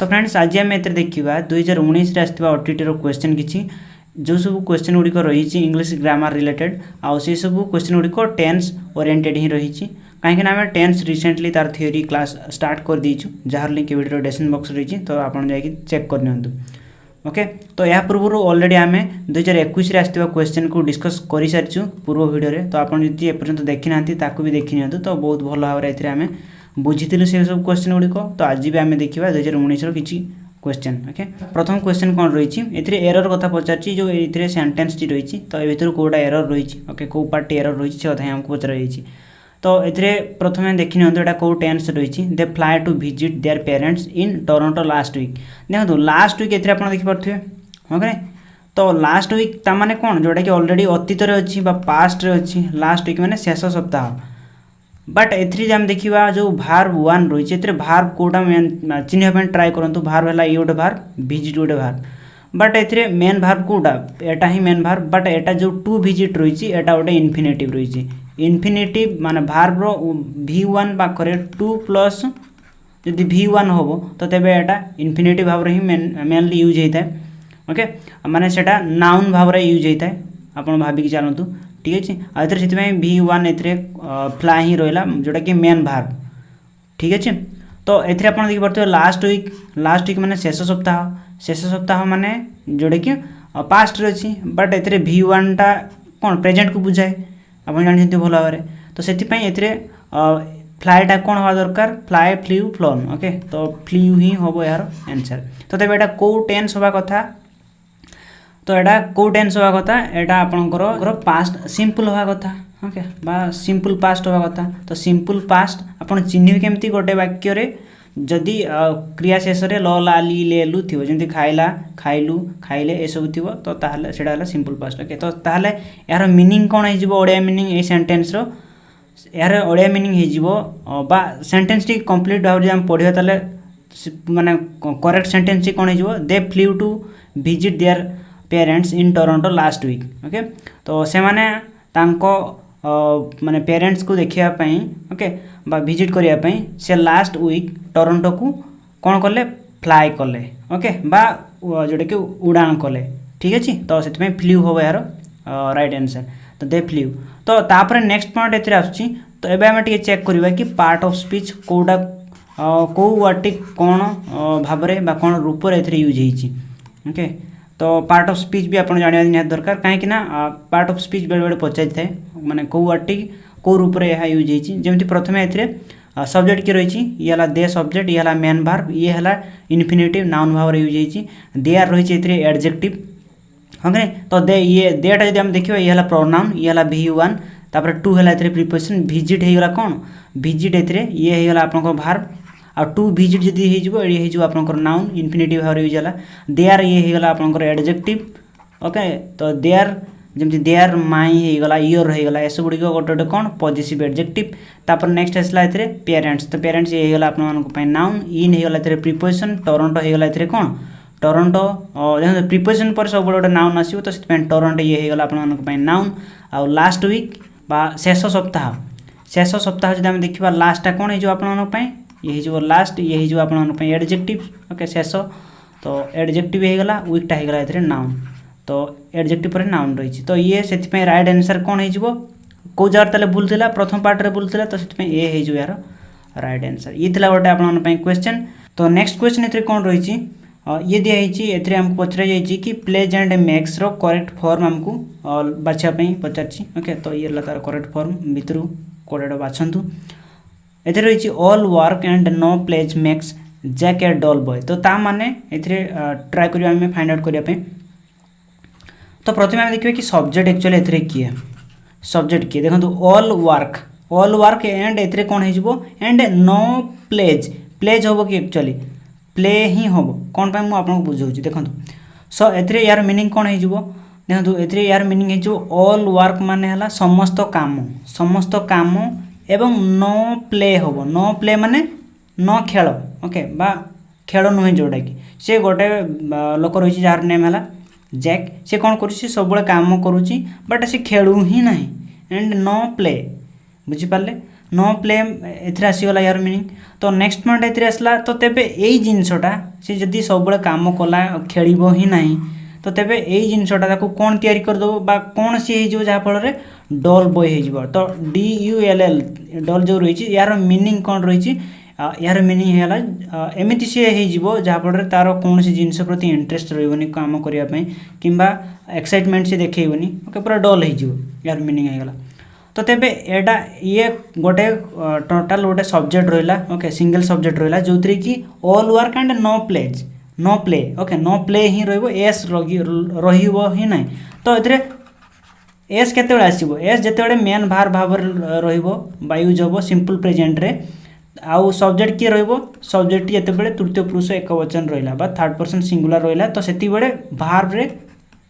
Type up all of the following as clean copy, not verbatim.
तो फ्रेंड्स आज आम ए देखा 2019 आसवा ओटीटी क्वेश्चन किसी जो सब क्वेश्चन गुड़िक रही इंग्लिश ग्रामर रिलेटेड आउ से सब क्वेश्चन गुड़िक टेन्स ओरिएंटेड ही रही कहीं आम टेन्स रिसेंटली तार थ्योरी क्लास स्टार्ट कर दीचु जार लिंक वीडियो डिस्क्रिप्शन बॉक्स रही तो आपड़ जा चेक करनी ओके। तो यह पूर्व ऑलरेडी आम 2021 आसवा क्वेश्चन को डिस्कस कर सारी पूर्व वीडियो तो आपड़ जी एपर्यंत देखी ना भी देखी नि तो बहुत भल भाव में आम बुझी से सब क्वेश्चन गुड़िक तो आज भी आम देखा 2019 किसी क्वेश्चन ओके। प्रथम क्वेश्चन कौन रही एरर कथा पचार जो ये सेंटेंस टी रही तो ये कौटा एरर रही ओके कौ पार्ट एरर रही से कथा आमको पचर तो ये प्रथम देखी निया कौ टेन्स रही they fly to visit their parents in Toronto last week देखो लास्ट वीक ये आप देखिपे ओके। तो लास्ट वीक ताने कौन जोटा कि ऑलरेडी अतीत अच्छी पास्ट अच्छी लास्ट वीक मैंने शेष सप्ताह बट एथि आम देखा जो भार्ब वन रही है भार्ब कौटा चिन्ह ट्राए करूँ भार्ब है ये गोटे भार्ब विजिट गोटे verb but a main verb कौटा एटा ही मेन भार्ब बट एटा जो टू विजिट रही है गोटे इनफिनिटिव रही इनफिनिटिव माने भार्ब V1 पाखे टू प्लस जदि V1 हम तो तेरे एटा इनफिनिटिव भाव ही मेनली यूज होता है ओके माने सेटा नाउन भाव में यूज होता है आप भाविक चलतु ठीक अच्छे आर से V1 ए फ्लाई ही रहा जोटा कि मेन भार्ब ठीक अच्छे। तो ये आप देखिए लास्ट वीक माने शेष सप्ताह माने जोटा कि पास्ट अच्छी बट ए V1 टा कौन प्रेजेंट को बुझाए आप जानते भल भाव में तो से फ्लाईटा कौन हवा दरकार फ्लाई फ्लू फ्लोन ओके। तो फ्लू ही हम यार आंसर तो तेज यहाँ कौ टेन्स हवा कथा तो यहाँ कौ टेन्स हवा कथा यहाँ आपंकर पास्ट सिंपल हवा कथा ओके बा सिंपल पास्ट हवा कथा तो सिंपल पास्ट आपन चिन्ह केमती गोटे वाक्य जदि क्रिया शेष में ल ला ली ले लु थी जमी खाइला खाइलु खाइले ये सब थी तो ताहले सेटा हला सिंपल पास्ट ओके। तो ताहले यार मीनिंग कौन हो ओडिया मीनिंग ए सेंटेंस रो यार ओडिया मीनिंग हो बा सेंटेंस टी कंप्लीट भाव में पढ़िया ताले माने करेक्ट सेंटेंस टी कौन हो they flew to visit their parents in Toronto last week okay. तो से माने तांको माने पेरेंट्स को देखापी ओके बा विजिट करने से लास्ट वीक टोरंटो को कौन कले फ्लाई कले ओके बा जोटा कि उड़ान कले ठीक अच्छे। तो से फ्लू हम यार राइट आंसर तो दे फ्लू। तो तापर नेक्स्ट पॉइंट ये आसूँ तो ये आम चेक करवा कि पार्ट ऑफ स्पीच कौटा कौ वर्ड कौन भाव में कौन रूप यूज होती ओके। तो पार्ट ऑफ स्पीच भी आप जानवा निहाती दरकार कहीं पार्ट ऑफ स्पीच बेले बेले पचारि थाए माने कौ वर्ड कौ रूप में यह यूज होती जमी प्रथम ए सब्जेक्ट की रही ये दे सब्जेक्ट ये मेन भार्ब ये है इनफिनिटिव नाउन भाव में यूज होती दे आर रही एडजेक्टिव ओके। तो दे ये देटा जब देखिए ये है प्रोनाउन ये है V1 तापर टू है प्रिपोजिशन विजिट होगा कौन विजिट ये होगा आप भार्ब आ टू विजिट जदि ये आपंकर नाउन इनफिनिटिव भाव यूज है दे आर ये होगा आपंकर एडजेक्टिव ओके। तो दे आर जमी दे आर माई होगा ईयर होगा एस गुड़िक गोटे गोटे कौन पॉजिटिव एडजेक्टिव तापर नेक्स्ट आसला पेरेंट्स तो पेरेंट्स ये होगा आप नाउन इन होगा प्रिपोजिशन टोरंटो होगा कौन टोरंटो देखो प्रिपोजिशन पर सब गोटे नाउन आसो तो टोरंटो ये होगा आप नाउन आ लास्ट वीक बा शेष सप्ताह जब आम देखा लास्टा कौन हो ये हो लास्ट ये हो आप एडजेक्टिव ओके शेष। तो एडजेक्टिव होगा वीकटा होगा नाउन तो एडजेक्टिव पर नाउन रही तो ये से राइट आंसर कौन हो कौ जगह भूल था प्रथम पार्ट में भूल था तो ये हो यार राइट आंसर ये गोटे आप क्वेश्चन। तो नेक्स्ट क्वेश्चन ये कौन रही ये दिखाई ये आमको पचरा जाइए कि प्लेज एंड मेक्स रो करेक्ट फॉर्म आमको बाछापी पचार ओके। तो ये तार करेक्ट फॉर्म भितर कौटा बाछंतु ये रही all work and no play makes Jack a dull boy तो ता माने ट्राए कर फाइंड आउट करने। तो प्रथम आम देखिए कि सब्जेक्ट एक्चुअली ए किए सब्जेक्ट किए देखो ऑल वर्क एंड ए कौन हो एंड नो प्लेज हम कि एक्चुअली प्ले ही हम कौन पाई मुझे बुझाऊँ देखो सो ए यार मीनिंग कौन हो देखो ये यार मीनिंग हो ऑल वर्क माने है समस्त काम एवं नो प्ले हम नो प्ले माने नो खेल ओके बा खेल नुहे जोटा कि सी गोटे लोक रही जार नेम है जैक से कौन कर सब काम करुच्ची बट से खेलू ही ना एंड नो प्ले बुझीपारे। नो प्ले एथरे आसीगला यार मीनिंग। तो नेक्स्ट पॉइंट एथरे आसला तो तेबे एई जिनसटा से जदी सब बळे काम कला खेलिबो ही नाही तो तेबे एई जिनसटा ताको कोन तयारी कर दो बा कोन सी हे जो जा फल रे डॉल बॉय हे जिवो। तो DULL डॉल जो रही छी यार मीनिंग कोन रही छी यार मीनिंग है एमती सी हो जहाँफल तार कौन सी जिनस प्रति इंटरेस्ट रही काम करने किंबा एक्साइटमेंट से देखनी ओके पूरा डल हो यार मीनिंग होगा। तो तेबे एटा ये गोटे टोटाल गोटे सब्जेक्ट रहा ओके सिंगल सब्जेक्ट रहा जो थी कि all work and no play okay no play ही एस रही ना। तो ये एस केते आसो एस जिते मेन भार भाव यूज हम सिंपल प्रेजेंट रे आउ सब्जेक्ट किए सब्जेक्ट जिते तृतीय पुरुष एक वचन रहा थर्ड पर्सन सिंगुलर रहा तो से भार्ब रे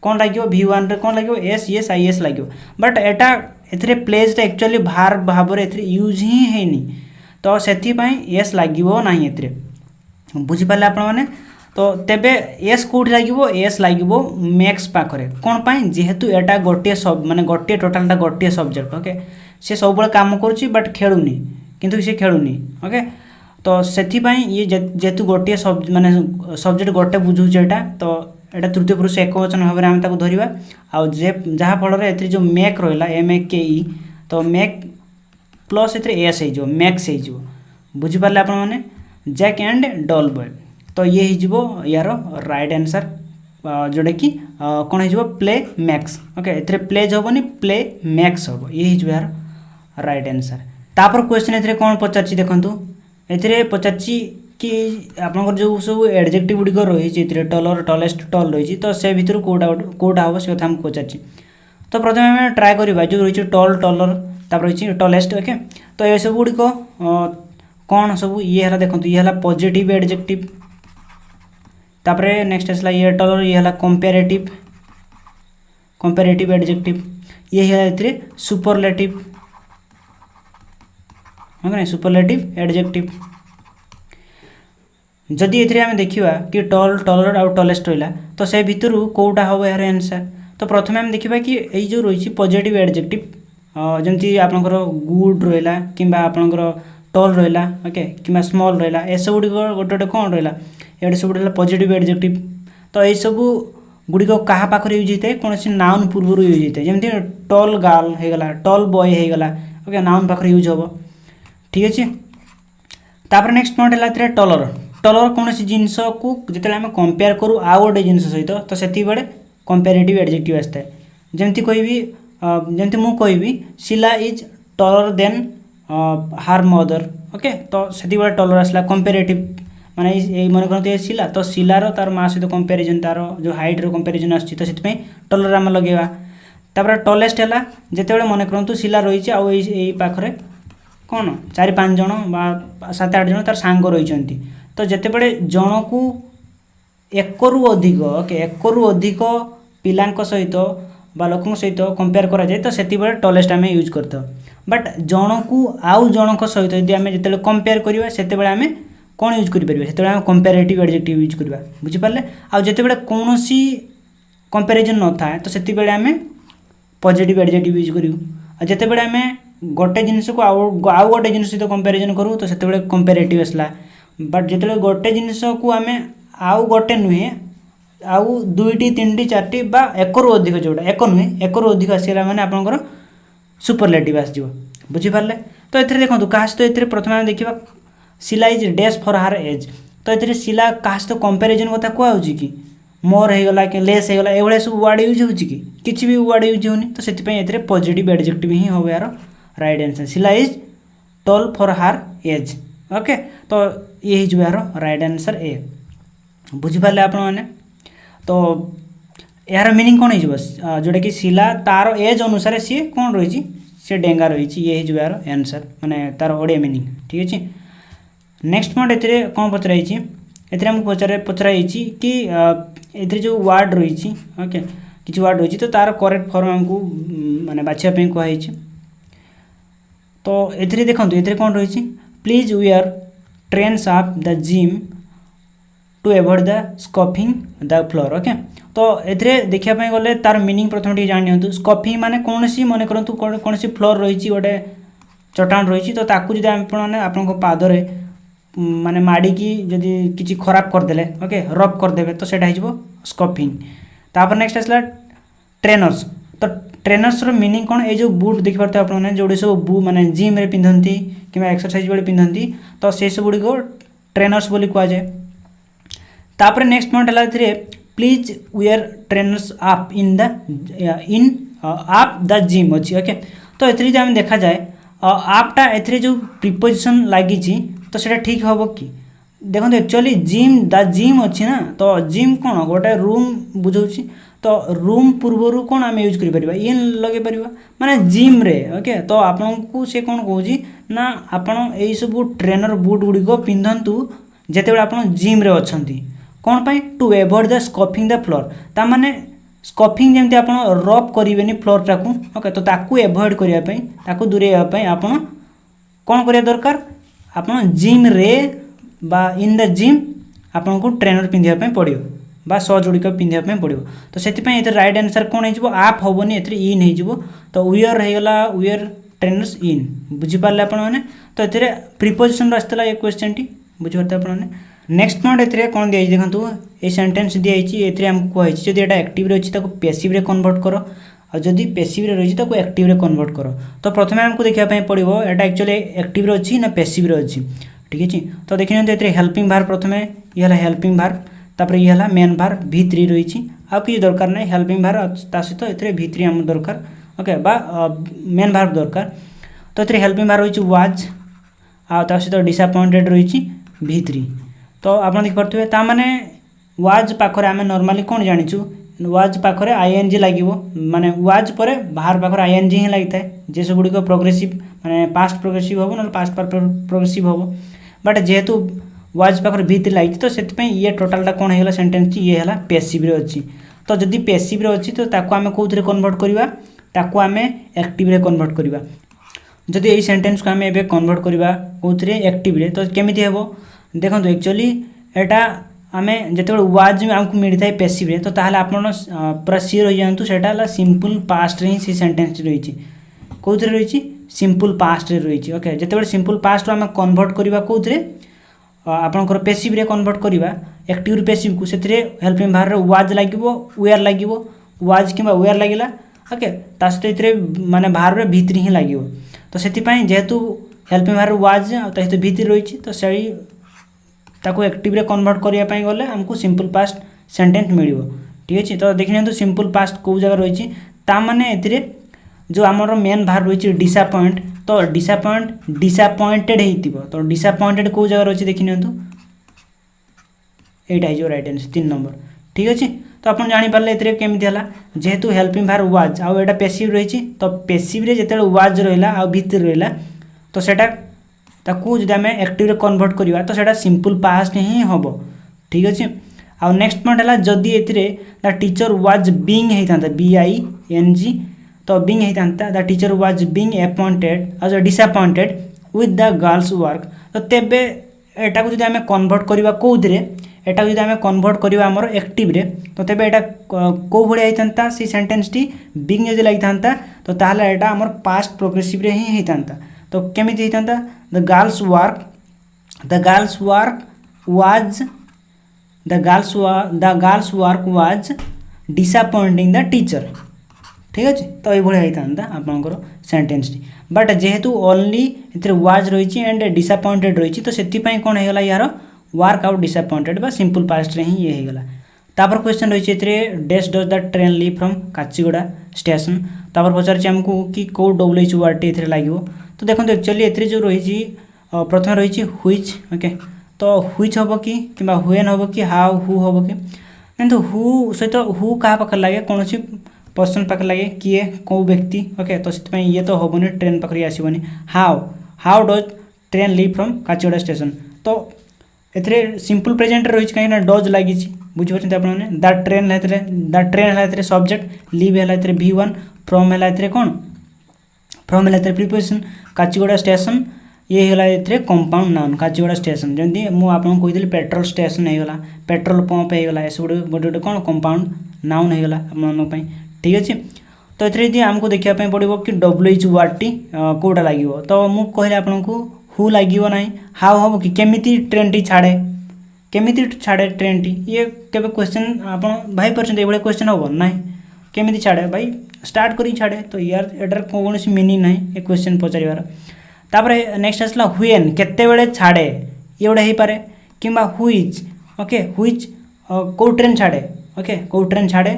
कौन लगे V1 रे कौन लगे एस एस आई एस लगे बट एटा एथरे प्लेसटा एक्चुअली भार्ब भाव यूज ही हैनी तो से एस लगे ना एथरे बुझिपारे आपण मैंने। तो तेबे एस कौटी लगे एस लगे मैक्स पाखरे कौन पाई जेहेतु एटा गोटे सब माने गोटे टोटालटा गोटे सब्जेक्ट ओके सी सब काम करुच्ची बट खेलुनी किंतु से खेलुनी ओके। तो से ये जेहेतु गोटे सब माने सब्जेक्ट गोटे बुझुचे तो एटा तृतीय पुरुष एक वचन भाव में आम धरवा आउ जहाँ फल ए जो मेक रहा MAKE तो मेक प्लस एस हो मैक्स हो बुझिपारे आपण मैंने जैक एंड डॉल बॉय। तो ये हो यार राइट आंसर जोटा कि कौन हो play max okay a play हेनी प्ले मैक्स हम ये हो यार राइट आंसर। तापर क्वेश्चन ए कौन पचार देखूँ ए पचार कि आपंकर जो सब एडजेक्टिव गुड़िक रही टलर टलेस्ट टल रही तो से भर कौटा हम से कथा आमको पचार। तो प्रथम आम ट्राए करवा जो रही टल टलर तापर रही टलेस्ट ओके। तो ये सब गुड़िक कौन सब ये है देखो ये है पॉजिटिव एडजेक्टिव तापर नेक्स्ट आसला ये टलर ये है कंपैरेटिव एडजेक्टिव ये है सुपरलेटिव है सुपरलेटिव एडजेक्टिव। जदि ये आम देखा कि टल टलर आउ टलेस्ट रहा तो से भितर कौटा हम यार आंसर। तो प्रथम आम देखा कि ये जो रही पॉजिटिव एडजेक्टिव जमती आपंकर गुड रहा कि आपंकर टल रहा ओके कि स्मॉल रहा ए सब गुड़ गोटे गोटे कौन रहा ये सब रहा पॉजिटिव एडजेक्टिव। तो ये सब गुड़िक क्या पाखे यूज होता है कौन सी नाउन पूर्व यूज होता है जमती टल गर्ल होगला टल बॉय होगला ओके नाउन पाखे यूज हम ठीक अच्छे। तापर नेक्स्ट पॉइंट है टलर टलर कौन सी जिनस को जिते आम कंपेयर करूँ आउ गोटे जिनस सहित तो से कंपेरेटिव एडजेक्टिव आसता है जमती कह जमती मु कहि शिला इज टलर देन हार मदर ओके। तो से टलर आसला कंपेरेटिव माने मन करते शिला तो शिलार तार माँ सहित कंपेरिजन तार जो हाइट रो कंपेरिजन आसुची तो से टलर आम लगेगा। तापर टलेस्ट है जिते मन करूँ शिला रही आउ पाखरे कौन 4-5 जन 7-8 जन तार सांग रही तो जितेबले जन को एक रु अधिक ओके एक रु अधिक पिलांक सहित बा लोक सहित कंपेयर करा जाए तो से टलेस्ट आम यूज करते बट जन को आउ जन सहित यदि आम जो कंपेयर करवा से आम कौन यूज करें आम कंपेरेटिव एडजेक्टिव यूज करवा बुझिपारे। आउ जितेबले कौन सी कंपेरिजन न था तो से आम पॉजिटिव एडजेक्टिव यूज करूँ जितेबले आम गोटे जिनस को आउ गोटे जिनस सहित कंपेरिजन करूँ तो से कंपेरेटिव आसला बट जिते गोटे जिनस को आम आउ गोटे नुहे आउ 2-3 4 बा एक रु अधिक जोटा एक नुहे एक रु अधिक आसला मैंने आपंकर सुपरलेटिव आसो बुझिपारे। तो ये देखो क्या सहित ये प्रथम आम देखा शिला इज डैश फॉर हार एज तो ये शिला क्या सहित कंपेरिजन कथा कहूँ कि मोर होगला कि लेस होगला ये सब वर्ड यूज हो कि भी वर्ड यूज होनी तो से पॉजिटिव एडजेक्टिव ही हम यार राइट आंसर शिला इज टल फॉर हार एज ओके। तो ये हो यार राइट आंसर ए बुझिपारे आपण मैंने। तो यार मीनिंग कौन हो जोटा कि शिला तार एज अनुसार सी कौन रही सी डेंगा रही ये हो यार आंसर माने तार ओडिया मीनिंग ठीक अच्छे। नेक्स्ट पॉइंट ए कौन पचराई एमको पचराई कि ए जो वार्ड रही ओके किसी वार्ड रही तो तार करेक्ट फॉर्म आमको माने बाछापी कहुई। तो ये देखो ये कौन रही please wear trainers up the gym to avoid the scuffing the floor okay. तो ये देखापी गले तार मीनिंग प्रथम जानी स्कफिंग माने कौन सी मन करूँ कौन सी फ्लोर रही गोटे चट्टान रही तो ताकू जब आपण पादरे माने माड़ी की जदि किसी खराब करदे ओके रब करदे तो सेटा हो स्कफिंग। तापर नेक्स्ट आसला ट्रेनर्स। तो ट्रेनर्स रो मीनिंग कौन ये जो बूट देखिए आपने जो सब माने जिम रे पिंधती कि एक्सरसाइज बेले पिंधती तो से सब गुड़ी को ट्रेनर्स बोली कह जाए। तापर नेक्स्ट पॉइंट है प्लीज वेयर ट्रेनर्स आप इन आप द जिम अच्छी ओके। तो ये आम देखा जाए आपटा ए जो प्रिपोजिशन लगी तो सेटा ठीक हम कि देखो एक्चुअली जिम द जिम अच्छी ना तो जिम कौन गोटे रूम बुझाऊँ तो रूम पूर्वर कौन आम यूज कर इन लगे पार माने जिम रे ओके। तो आपन को से कौन कहूँ ना आपन यही सब ट्रेनर बूट गुड़िक पिंधतु जिते आप जिम रे अच्छी कौन पाई to avoid the scuffing the floor ता माने स्कफिंग जमी आप रब करेंगे फ्लोर टाकू ओके। तो ताकू एवॉइड करने दूरेवाई आप कौन करिया दरकार आपन जिम रे बा इन द जिम आपन को ट्रेनर पिंधापी पड़ो बा सज गुड़िक पिंधापी पड़ो। तो से राइट आंसर कौन हो आप हेनी इन हो तो वेयर होगा वेयर ट्रेनर्स इन बुझीपारे आपने। तो ये प्रिपोजिशन आसला ये क्वेश्चन टी बुझीपारे आपने। नेक्स्ट पॉइंट ए कौन दिखाई देखो ये सेंटेंस दिखाई आमको कही जब यहाँ एक्टिव अच्छी पैसिव रे कन्वर्ट कर और जदि पैसिव रे रही तो एक्टिव रे कन्वर्ट कर। तो प्रथम आमको देखा पड़ो यहाँ एक्चुअली एक्टिव अच्छी ना पैसिव रे अच्छी ठीक है। तो देखिए ये हेल्पिंग भार प्रथम ये हेल्पिंग भार तापर ये है मेन भार V3 रही आउ कि दरकार ना हेल्पिंग भार सहित ये V3 आम दरकार ओके बा मेन भार दरकार। तो ये हेल्पिंग भार रही वाज आ सहित डिसअपॉइंटेड रही V3। तो आप देखिए ताने वाज पाखरे आम नॉर्मली कौन जाचु वाज पाखरे ING लगे माने वाज पर बाहर पाखरे ING ही लगी था जे सब गुड़िक प्रोग्रेसिव माने पास्ट प्रोग्रेसिव हम ना पास्ट प्रोग्रेसिव हम बट जेहेतु वाज पाखरे V3 लगी तो से ये टोटालटा कौन होगा सेंटेंस ये है पैसिव रे अच्छी। तो जदि पैसिव रे अच्छी तो ताको आमे कोउथरे कन्वर्ट करवा ताको आमे एक्टिव रे कन्वर्ट करवा। जदि यही सेंटेंस को आमे एबे कन्वर्ट करवा कोउथरे एक्टिव रे तो केमिति हेबो देखो एक्चुअली एटा आमे जते वाज आमको मिलता है पैसिव रे तो ताहले आपन पूरा सियर हो जांतु सेटा ला सिंपल पास्ट रे ही सी सेंटेंस रही कोउथरे रही सिंपल पास्ट रे रही ओके। जते सिंपल पास्ट आमे कन्वर्ट करवा कोउथरे आपनकर पैसिव रे कन्वर्ट करवा एक्टिव रे पैसिव को सेतरे हेल्पिंग भार रे वाज लागिवो वेयर लागिवो वाज किबा वेयर लागिला ओके तास्ते माने भार रे V3 ही लागिवो। तो सेति पई जेहेतु हेल्पिंग भार वाज आ ताहित V3 रही तो सही ताको एक्टिव रे कन्वर्ट करिया पई गले हमको सिंपल पास्ट सेंटेंस मिलिवो ठीक अछि। तो देखिने तो सिंपल पास्ट को जगह रही ता माने एथिरे जो आमर मेन भार रही डिसअपॉइंट तो डिसअपॉइंटेड हेतिबो तो डिसअपॉइंटेड को जगह रही देखिने तो एटा जो राइट आंसर 3 नंबर ठीक अछि। तो अपन जानि पारले एथिरे केमिति हला जेहेतु हेल्पिंग भार वाज आ एटा पैसिव रही तो पैसिव रे जेते वाज रहिला आ भीतर रहिला तो सेटा ताकू जदि आमे एक्टिव रे कन्वर्ट करवा तो सेटा सिंपल पास्ट ही हम ठीक अच्छे। आ नेक्स्ट पॉइंट है जदि एथिरे द टीचर वाज बीइंग हेतांता BING तो बीइंग हेतांता the teacher was being appointed as disappointed with the girls work तो तेबे एटा को जदि आमे कन्वर्ट करवा कोउथरे एटा जदि आमे कन्वर्ट करवा हमर एक्टिव रे तो तेबे एटा को भलिया हेतांता सी सेंटेंस टी बीइंग जदि लागितांता तो ताहले एटा हमर पास्ट प्रोग्रेसिव रे ही हेतांता। तो केमिति हेतांता the girls work was disappointing the teacher ठीक अच्छे। तो ये होता आपंकर सेंटेंस टी बट जेहेतु ओनली इतने वाज रही एंड डिसअपॉइंटेड रही तो से कौन होगा यार वर्क आउट डिसअपॉइंटेड बा सिंपल पास्ट रे ही ये होगा। तापर क्वेश्चन रही does does the train leave from Kacheguda station तापर पचार आमको कि कौ WH वर्ड टी लगे। तो देखो एक्चुअली ए जो रही प्रथम रही व्हिच ओके तो व्हिच हम कि व्हेन हम कि हाउ हु हम कि किंतु हु सहित हु क्या पाखे लगे कौन पर्सन पाखे लगे किए कौ व्यक्ति ओके। तो से ये तो हेनी ट्रेन पाखे आसबनी how does train leave from Kacheguda station तो ए सिंपल प्रेजेंट रही कहीं डज लगी बुझीपारे आपने द ट्रेन है सब्जेक्ट लीव है V1 फ्रॉम है कौन फ्रॉम है प्रिपोजिशन काचीगुड़ा स्टेशन ये है कंपाउंड नाउन काचीगुड़ा स्टेशन जमी मुझे कही पेट्रोल स्टेशन होगा पेट्रोल पंप होगा ये सब गोटे गोटे कौन कंपाउंड नाउन होगा आप ठीक अच्छे। तो ये आमको देखापी पड़ो कि WH वर्ड टी कौटा लगे तो मुझे कहले आपको हु लगे ना हाउ हम कि केमी ट्रेन टी छाड़े केमी छाड़े ट्रेन टी ये केवे क्वेश्चन आप भाई ये क्वेश्चन हम ना केमी छाड़े भाई स्टार्ट करी छाड़े तो यार एटार कौन मीनिंग ना ये क्वेश्चन पचार तापर नेक्स्ट आसला हुएन केते बेले छाड़े ये गोटे हो पारे कि हुईज ओके हुईज कौ ट्रेन छाड़े ओके कौ ट्रेन छाड़े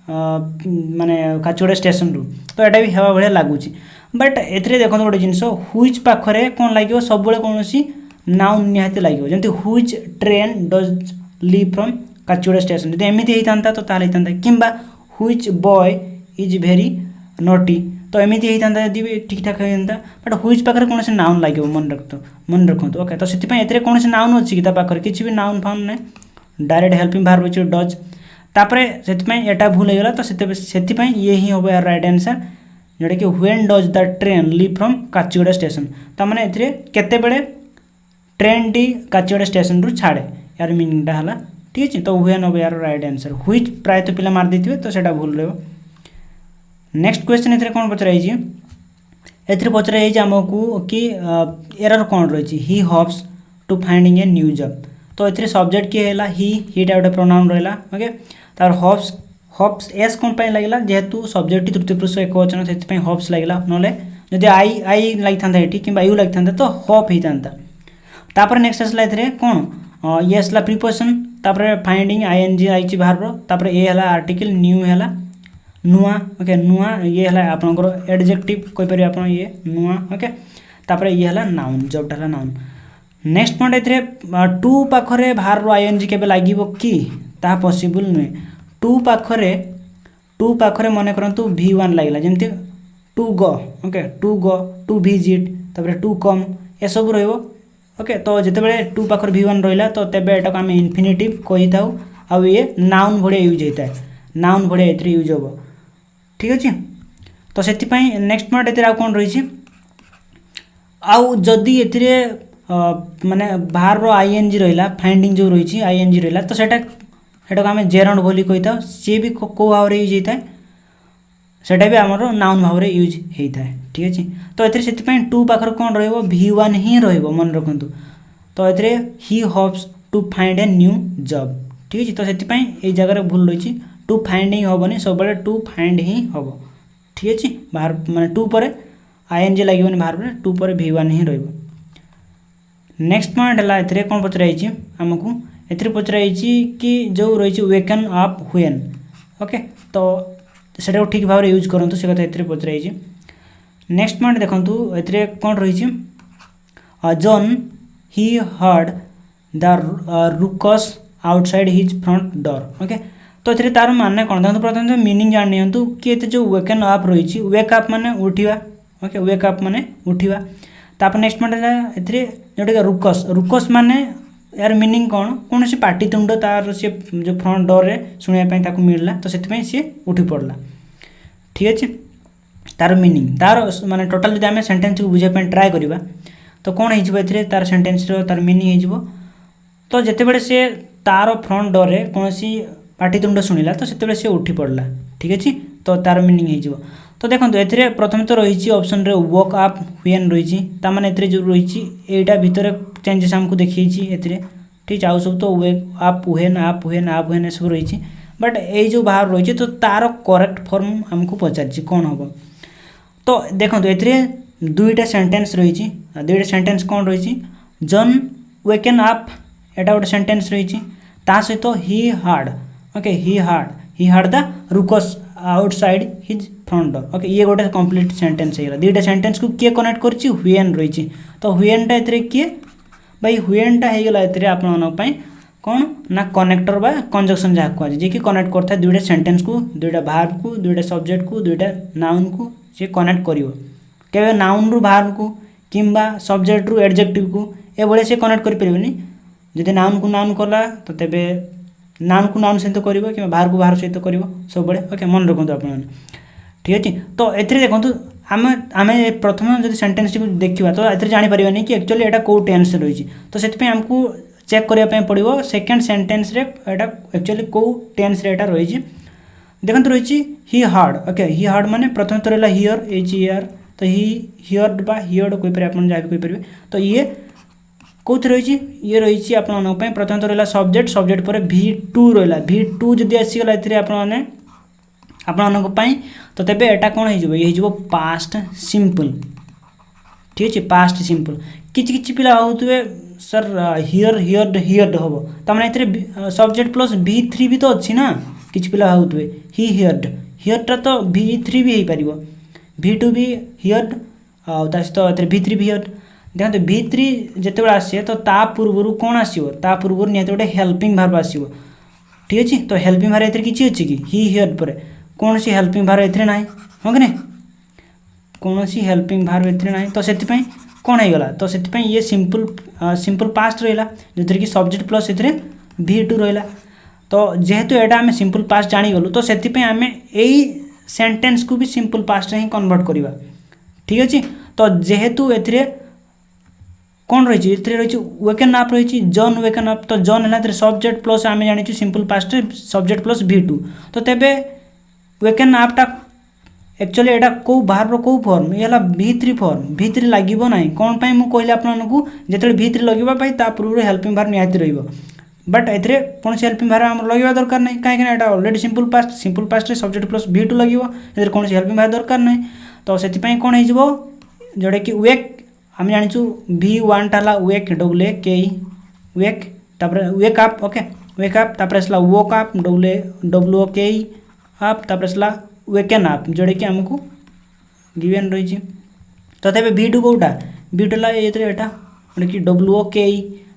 माने काचुड़ा स्टेशन रू तो यहाँ भी हवा भाया लगुच बट ए देखो गोटे जिनस हुईज पाखे कौन लगे सब कौन नाउन निहाती लगे जमी हुईज train does leave from Kacheguda station जब एमती होता तो ताल होता कि हुईज बॉय इज भेरी नोटी तो एमती होता जब भी ठीक ठाक होता बट हुईज पाखे कौन से नाउन लगे मन रखु ओके तो से कौन से नाउन अच्छी कि किसी भी नाउन फाउन ना डायरेक्ट हेल्पिंग वर्ब अच्छे डज तापर से एटा भूल होगा तो से ये ही हम यार राइट आंसर जोटा कि when does the train leave from Kacheguda station तमाने केते बेले ट्रेन टी काचीगुड़ा स्टेशन रू छाड़े यार मीनिंगटा है ठीक अच्छे तो व्हेन हम यार राइट आंसर व्हिच प्रायतः पिला मार देते तो सेटा भूल रहा नेक्स्ट क्वेश्चन ए कौन पचराई ए पचराई आमको कि एरर कौन रही he hopes to finding a new job तो ये सब्जेक्ट किए है हीटा गोटे प्रोनाउन रहा ओके तार हॉप्स हॉप्स एस कौन पाई लगे जेहेतु सब्जेक्ट तृतीय पुरुष एक वचन से हॉप्स लगे ना जब आई लगी था ये कि यू लगी था तो हॉप होता तापर नेक्स्ट आसला कौन ये आसला प्रिपोजिशन तापर फाइंडिंग आईएनजी आई भार्ब ये है आर्टिकल न्यू है नुआ ओके नुआ ये है आपंकर एडजेक्टिव कहीपर आप ये नुआ ओके तापर ये है नाउन जॉबटा है noun next point A to पाखे भार्ब आईएनजी केबे लगे कि ता पॉसिबल नुहे टू पाखे मन करंतु V1 लगला जमती to go okay to visit तापर टू कम ये सब रहिबो ओके तो जितेबाला टू पाखे V1 रहा तो तेबे एटा आम इनफिनिटिव कही था आउ ये नाउन भाया यूज होता है नाउन भाया ये यूज हम ठीक अच्छे तो से नेक्स्ट पॉइंट ए कौन रही आउ जदि ए माने भार्ब आईएनजी रहा फाइंडिंग जो रही आईएनजी रहा तो सेटा आम जेरंड बोली कही था सी भी कौ भाव में यूज होता है सेटा भी आमर नाउन भाव में यूज होता है ठीक अच्छे तो ये टू पाखे कौन V1 ही मन रखु तो ये he hopes to find a new job ठीक है तो से जगह भूल रही टू फाइंड ही हेनी सब टू फाइंड ही हम ठीक अच्छे भार्ब माने टू पर आईएनजी लगे भार्ब टू पर V1 ही रही नेक्स्ट पॉइंट है कौन पचराई आमको ए पचराई कि जो रही वेकन अप व्हेन ओके तो से ठीक भाव में यूज करूँ से कथा ए पचराई नेक्स्ट पॉइंट देखूँ ए कौन रही John he heard the ruckus outside his front door okay तो ये तार माने कौन देखो प्रथम मीनिंग जान नियंतु कि जो वेकन अप रही वेक अप माने उठा ओके वेक अप माने उठा तापर नेक्स्ट पॉइंट है जोटा रुकस रुकस माने यार मीनिंग कौन सी पाटितुंड तार सी जो फ्रंट डोर रे शुणा मिलला तो से सी उठी पड़ला ठीक अच्छे तार मीनिंग तार माने टोटाल जब आम सेंटेन्स को बुझाई ट्राए करवा तो कौन हो तार सेंटेन्स तार मीनिंग हो तो जितेबाला सी तार फ्रंट डोर रे कौन सी पाटितुंड शुणिला तो से सी उठी पड़ला ठीक अच्छे तो तार मीनिंग हो तो देखो ए प्रथम तो रही ऑप्शन रे वॉक अप व्हेन रही ताने ए जो रही एटा भितर चेंजेस आमको देखी ठीक आउ सब तो वेक अप व्हेन सब रही बट ये जो बाहर रही तो तार करेक्ट फॉर्म आमको पचार कौन हम तो देखो ए दुईटा सेंटेंस रही दुईटा सेंटेंस कौन रही जॉन वेकन अप एटा गोटे सेंटेंस रही सहित he hard okay he hard the ruckus outside his front door okay ये गोटे कंप्लीट सेंटेंस होगा दुईटा सेंटेंस को किए कनेक्ट कर व्हेन रही तो व्हेनटा ए किए भाई व्हेनटा होगला ए आप कौन ना कनेक्टर बा कंजक्शन जहाँ कहुए जी कि कनेक्ट करता है दुईटा सेंटेंस को दुईटा भार्ब को दुईटा सब्जेक्ट को दुईटा नाउन को सी कनेक्ट कर नाउन रु भार्ब को किंबा सब्जेक्ट रु एडजेक्टिव को ये भाई सी कनेक्ट करें जदि नाउन को नाउन कला तो तेबे नाउन को नाउन सहित कर कि भार को भार सहित कर सब ओके मन रखु आप ठीक अच्छे तो ये देखो आम आम प्रथम जो सेंटेंस टी देखा तो ये जापर कि एक्चुअली यहाँ कौ टेन्स रही तो से आमको चेक करने पड़ो सेकेंड सेंटेंस रे एटा एक्चुअली कौ टेन्स रे एटा रही देखते रही हि हार्ड। ओके हि हार्ड माने प्रथम तो रहा हियर HER तो हि हियर्ड बा हियर्ड कहीपर आप जहाँ भी कहीपर तो ये कौन रही ये रही आप प्रथम तो रहा सब्जेक्ट सब्जेक्ट पर V2 रहा V2 जदि आसीगला आपण तो तेबे एटा कौन हो पास्ट सिंपल ठीक अच्छे पास्ट सिंपल किछि पिला होतुवे सर हियर हियर्ड हियर्ड हम तमें सब्जेक्ट प्लस V3 भी तो अच्छी ना किछि पिला होतुवे हि हियर्ड हियर्डटा तो V3 भी हो पार V2 भी हियर्ड सहित V3 भी हियर्ड देखते V3 जिते आसे तो ता पूर्व कौन आसो ता पूर्व निहत गोटे हेल्पिंग भार्ब आसो ठीक अच्छे तो हेल्पिंग भार्ब ए किसी अच्छी कि हि हियर्ड पर कौन सी हेल्पिंग भार्ब ए ना हाँ कि नहीं कौन सी हेल्पिंग भार्ब ए ना तो से कौन हो गला तो से ये सिंपल पास्ट रहा जो कि सब्जेक्ट प्लस से V2 रहा तो जेहेतु एटा आम सिंपल पास्ट जानीगलु तो से आम यही सेंटेंस को भी सिंपल पास्ट ही कन्वर्ट करवा ठीक अच्छे तो जेहेतु ए कौन रही रही वेकन अप रही जॉन वेकन अप तो जॉन है सब्जेक्ट प्लस आम जानी simple past subject plus V2 तो तेबे वेकन अपटा एक्चुअली एटा को भार्बर को फॉर्म ये V3 फॉर्म V3 लगे ना कौन पाई मुझे कहली आपको जो V3 लगे ता पूर्व हेल्पिंग भार्ब निहाती रहिबो बट ए कौन सी हेल्पिंग भार्ब आम लगे दरकार नहीं कहीं already simple past subject plus V2 लगे कौन सी हेल्पिंग भार्ब दरकार नहीं तो से कौन हो जोटा कि वेक आम जाचु V1 टा वेक WAKE वेक तापर wake up okay wake up तापर आसला वोक अप WOKE अप तापर आसला वेकन अप जोड़ा कि आमको गिवन रही तो तेरे V2 कौटा V2 ला ये गोटे कि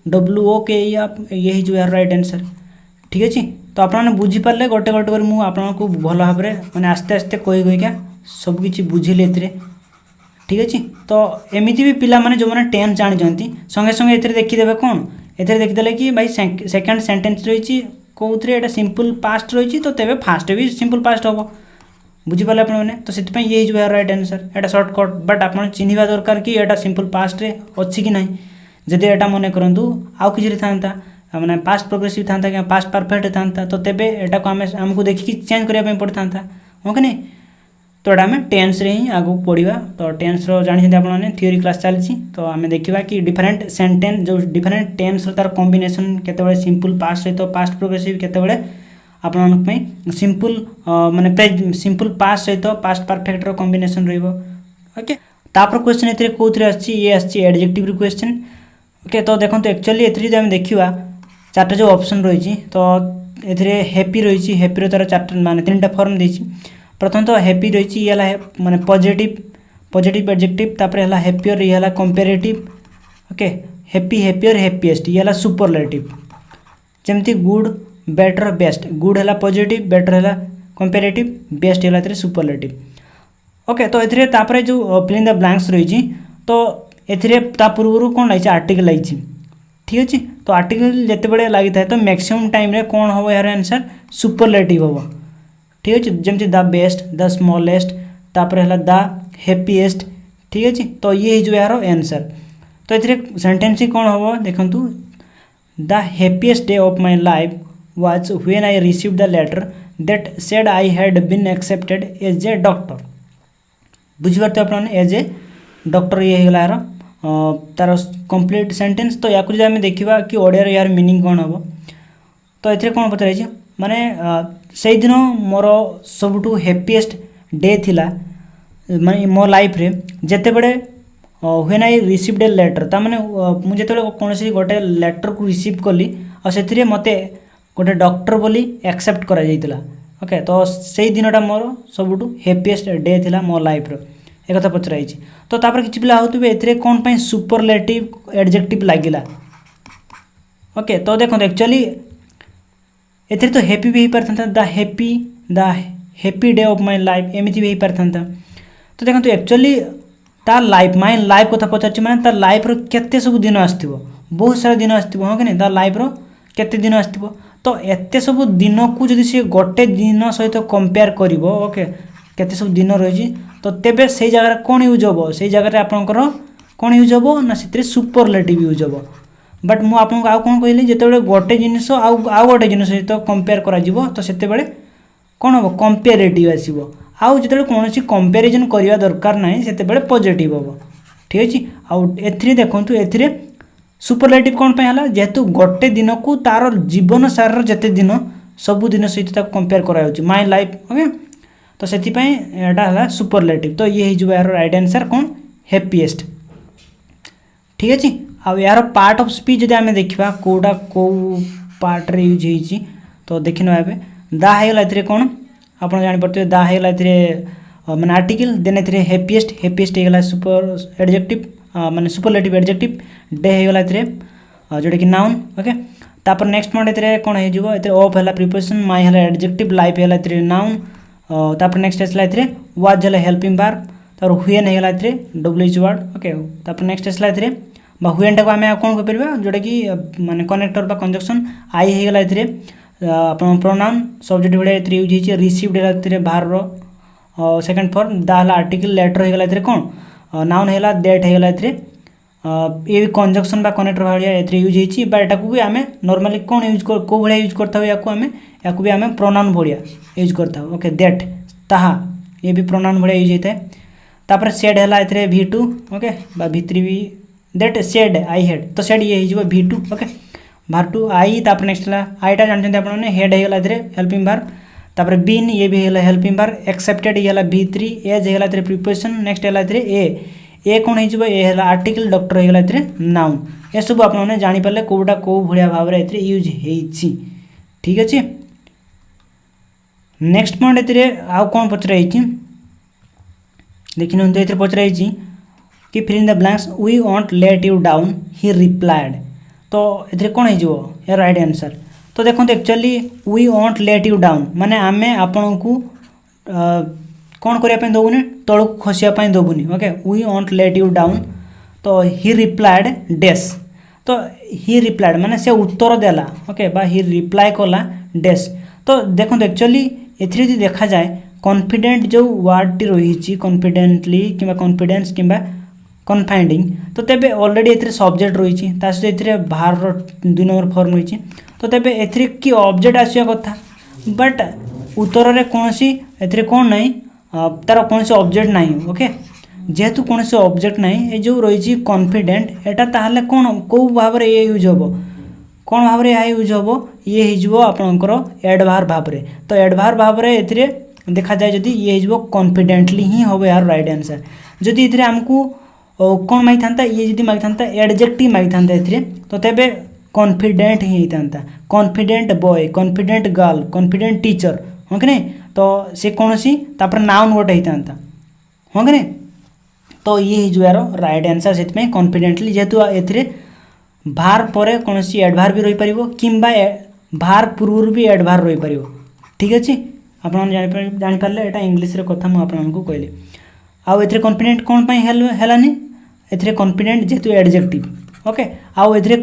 WOKE अप ये हो यार राइट आंसर ठीक अच्छे तो आपने बुझीपारे गोटे गोटे कर आपको भल भाव मैंने आस्ते आस्ते कहीका सबकि बुझिले ठीक अच्छे तो एमती भी पिला माने जो मैंने 10 जानी संगे संगे ये देखीदे कौन ये देखीदे कि भाई सेकेंड सेंटेंस रही कौन सिंपल पास्ट रही तो तेरे फास्ट भी सिंपल पास्ट हम बुझीपारे आपने तो से ये हो right answer Etah shortcut but आप चिन्हवा दरकार कि एटा सिंपल पास्ट रे अच्छी कि ना जदि एटा मन करूँ आउ कि था मैंने पास्ट प्रोग्रेसिव था कि पास्ट परफेक्ट था तो तेबे एटा को आमको देखिकी चेंज करने पड़ता हाँ कि नहीं तो ये आम टेन्स रे ही आगू पढ़ा तो टेन्स जानते आपने थ्योरी क्लास चली तो आम देखा कि डिफरेंट सेंटेंस जो डिफरेंट टेन्स तार कॉम्बिनेशन केते सिंपल पास्ट सहित पास्ट प्रोग्रेसिव केते आपण सिंपल माने सिंपल पास्ट सहित पास्ट परफेक्ट कॉम्बिनेशन रहिबो ओके तापर क्वेश्चन एथरे कोथरे आछि ये आछि एडजेक्टिव क्वेश्चन ओके तो देखंतु एक्चुअली एथरे जे हम देखिबा चारटा जो ऑप्शन रही तो एथरे हैप्पी रही हैप्पी रो तार चारटा माने तीनटा फॉर्म देछि प्रथम तो हैप्पी रही ये माने पॉजिटिव एडजेक्टिव तापर है हैप्पियर ये है comparative okay happy happier happiest ये है सुपरलेटिव जमती गुड बेटर बेस्ट गुड है पॉजिटिव बेटर है कंपेरेटिव बेस्ट है सुपरलेटिव ओके तो ये तापर जो फिल इन द ब्लैंक्स रही तो ये पूर्व कौन लगी आर्टिकल लगी ठीक अच्छे तो आर्टिकल जिते बड़े लगी था तो मैक्सिमम टाइम रे कौन हम यार आंसर सुपरलेटिव हम ठीक अच्छे जमती द बेस्ट द स्मॉलेस्ट तापर है द हैप्पीएस्ट ठीक अच्छे तो ये जो यार आंसर तो ये सेंटेंस ही कौन हम देखूँ the happiest day of my life was when I received the letter that said I had been accepted as a doctor बुझीपारे आपने एज ए डॉक्टर ये होगा यार तार कंप्लीट सेंटेंस तो या आम देखा कि ओडिया यार मीनिंग कौन हम तो ये कौन पचार माने से दिन मोर सबुठू हैप्पीएस्ट डे थिला माने मो लाइफ रे जेते बड़े when I received a letter ताने मुझे कौन सी गोटे लेटर को रिसीव कली और से मते गोटे डॉक्टर बोली एक्सेप्ट करा जाइतिला ओके तो से दिनटा मोर सबुठू हैप्पीएस्ट डे थिला मो लाइफ रो एक कथा पचराई तो तापर किछि पिला होतबे एथरे कोन पई सुपरलेटिव एडजेक्टिव लागिला ओके तो देखो एक्चुअली एथरे तो हैप्पी भी पारथांता the happy day of my life एमिति भी पारथांता तो देखो एक्चुअली तार लाइफ माय लाइफ कथा पचारछि माने तार लाइफ रो केते सब दिन आस्थिबो बहुत सारा दिन आस्थिबो हां कि नै तार लाइफ रो केते दिन आस्थिबो तो एते सब दिन को जदि से गोटे दिन सहित कंपेयर करिवो ओके केते सब दिन रही तो तेबे से जगह कौन यूज हम से जगह आपंकर कौन यूज हम ना से सुपरलेटिव यूज हम बट मुझे आपको आउ कौन कहली जिते गोटे जिनस आउ गोटे जिन सहित कंपेयर कर तो से कौन हम कंपेरेटिव आसो आउ जो कौन कंपेरिजन करवा दरकार ना से पॉजिटिव हम ठीक अच्छे आउ देखूँ ए सुपरलेटिव कौन है जेहेतु गोटे दिन को तार जीवन सार जिते दिन सबू दिन सहित कंपेयर कर माई लाइफ ओके तो से है सुपरलेटिव तो ये हो यार राइट आंसर कौन हैप्पीएस्ट ठीक अच्छे आउ यार पार्ट ऑफ स्पीच जब आम देखा कौटा कौ पार्ट रे यूज होती तो देखी ना दागला ए कौन आप जापर दागला माने आर्टिकल देन ए हैप्पीएस्ट होगा सुपर एडजेक्टिव माने सुपरलेटिव एडजेक्टिव डे होगा जोटा कि नाउन ओके तापर नेक्स्ट मंथ ए कौन हो ऑफ है प्रिपोजिशन माई है एडजेक्टिव लाइफ है नाउन तापर नेक्स्ट आसला ए वाज है हेल्पिंग वर्ब तापर हुएन होगा डब्ल्यूएच वर्ड ओके तापर नेक्स्ट आसला ए हुएन टाक आम कौन कह जोटा कि माने कनेक्टर बा कंजक्शन आई होगा आप प्रोनाउन सब्जेक्ट भाया यूज होती रिसीव्ड है भार सेकेंड फॉर्म दा आर्टिकल लेटर होगा कौन नाउन है दैट होगा ये कंजक्शन बा कनेक्टर भाया यूज होती बाटा को भी आम नॉर्मली कौन यूज कौ भाया यूज करता या भी आम प्रोनाउन भाया यूज करता ओके दैट ताहा ये भी प्रोनाउन भाया यूज होता है तापर सेड है V2 ओके V3 भी दैट सेड आई हेड तो सेड ये हो V2 ओके भार टू आई तापर नेक्स्ट है आईटा जानते आपने हेड होगा हेल्पिंग भार तापर बीन ये भी है हेल्पिंग भार एक्सेप्टेड ये V3 एज होगा प्रिपोजिशन नेक्स्ट है ए कौन हो ए आर्टिकल डॉक्टर होगा नाउन ये सब आपने जानीपारे कौटा कौ भाया भाव में यूज हो ठीक अच्छे नेक्स्ट पॉइंट आउ कौन पचरा देखी ये पचरा कि fill in the blanks we won't let you down he replied तो ये कौन हो राइट आंसर तो देखो actually we won't let you down माने आमे आपण को कौन करने दबुनि तलू खसापी दबुनि okay we won't let you down तो ही रिप्लाइड डेस तो ही रिप्लाइड माने से उत्तर देला ओके बा ही रिप्लाई कला डेस तो देखो एक्चुअली एथि देखा जाए कॉन्फिडेंट जो वर्ड टी रही कॉन्फिडेंटली कि कॉन्फिडेंस कि कन्फाइंडिंग तो तेबे ऑलरेडी ए सब्जेक्ट रही सहित भार 2 नंबर फॉर्म रही तो तेबे ए कि ऑब्जेक्ट आसा कथा बट उत्तर में कौन ए कौन ना तार कौन ऑब्जेक्ट ना ओके जेहेतु कौन ऑब्जेक्ट ना ये जो रही कॉन्फिडेंट एटा ताहले कौन कौ भाव में ये यूज हम कौन भाव में यह यूज हम ये हो आपणकर एडभार भाव में तो एडभार भाव में ए देखा जाए जदि ये हो कॉन्फिडेंटली ही हम यार राइट आंसर जदि ये आमको कौन मांगी था ये जब मांगी था एडजेक्टिव मांगी था ए तो तेबे कॉन्फिडेंट ही होता confident boy confident girl confident teacher हाँ कि नहीं तो से कौन सी नाउन गोटे होता हाँ कि नहीं तो ये हो यार राइट आंसर से कॉन्फिडेंटली जेहेतु ए भार पर कौन एडभार भी रही पार कि भार पूर्व भी एडभार रही पार ठीक अच्छे आप जापारे यहाँ इंग्लीश कथा मुझे कहली आउ ए कॉन्फिडेंट कौन है ए कॉन्फिडेंट जेहेतु एडजेक्टिव ओके आउ ए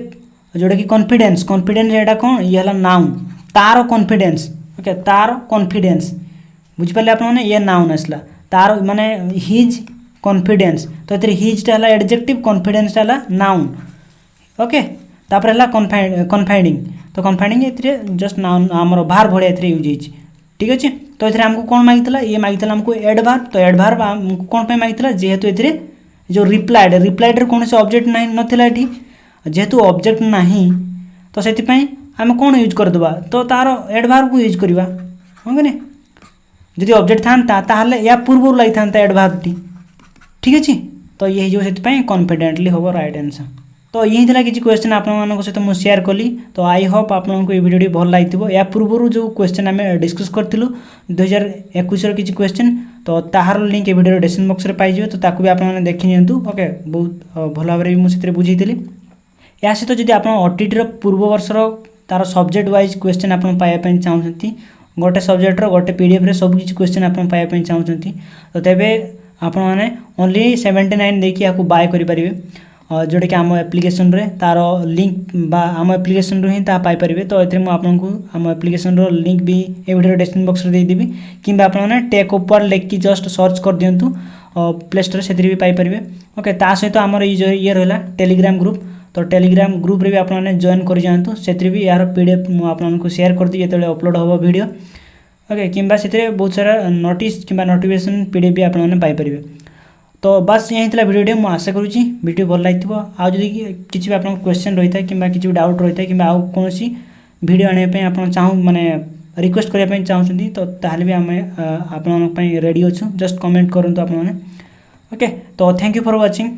जोटा कि कॉन्फिडेंस कॉन्फिडेंस एटा कौन ये नाउन तार कॉन्फिडेंस ओके तार कॉन्फिडेंस बुझिपारे आपने ये नाउन आसला तार माने हिज कॉन्फिडेंस तो ये हिजटा है एडजेक्टिव कॉन्फिडेंस है नाउन ओके तापर है कन्फाइंडिंग तो कन्फाइंडिंग ए जस्ट नाउन आमर भार भाया यूज हो ठीक अच्छे तो ये आमको कौन मांगी ये मांगी आमको एडभार तो एडभार आमको कौन मांगी जेहेतु ए जो रिप्लाइड कौन से ऑब्जेक्ट ना नाला ये जेहेतु ऑब्जेक्ट ना तो से आम कौन यूज करदे तो तार एडभार को यूज करवा हाँ कि नहीं जदि ऑब्जेक्ट था या पूर्व लगी था एडभार टी ठीक अच्छे तो ये जो से कॉन्फिडेंटली हम राइट आंसर तो यही था किसी क्वेश्चन आप सहित मुझे शेयर कली तो आई होप आपको ये वीडियो भल लगी या पूर्व जो क्वेश्चन आम डिस्कस करूँ 2021 किसी क्वेश्चन तो ताहार लिंक ए वीडियो डिस्क्रिप्शन बॉक्स में पाई तो ताकू भी आपने देखी नियंतु ओके बहुत भल भाव में मुझे बुझी या सहित जब आप ओटीटी पूर्व वर्षर तार सब्जेक्ट वाइज क्वेश्चन आप पाइबा चाहते गोटे सब्जेक्टर गोटे पीडीएफ रे सब किसी क्वेश्चन आप पाइबा चाहते तो तेबे आपण मैंने ओनली 79 देखिए आपको बाय करेंगे जोटा कि आम एप्लिकेशन रे तार लिंक बा आम एप्लिकेशन ही पाइपर तो ये मुझे आम एप्लिकेशन लिंक भी ए वीडियो डिस्क्रिप्शन बॉक्स में देदेवि कि आपने टेक ओपर लेखिकी जस्ट सर्च कर दिंतु प्ले स्टोर से भी पाइपर ओके ता सहित आमर ये रहा टेलीग्राम ग्रुप तो टेलीग्राम ग्रुप रे भी आपने जॉइन कर जातु से भी यार पीडीएफ मुझे आपको शेयर कर दी जो अपलोड हम वीडियो ओके किंबा से बहुत सारा नोटिस किंबा नोटिफिकेशन पीडीएफ भी आपने पाइपर। तो बस यही था वीडियो मुझे आशा करुँची वीडियो भल लगी आदि किसी भी आप क्वेश्चन रही है कि किसी डाउट रही है कि आउ कौन वीडियो आने आप चाहूँ माने रिक्वेस्ट करने चाहते तो ताहले भी आम आप रेडी अच्छु जस्ट कमेंट करूँ आपने। ओके तो थैंक यू फॉर वाचिंग।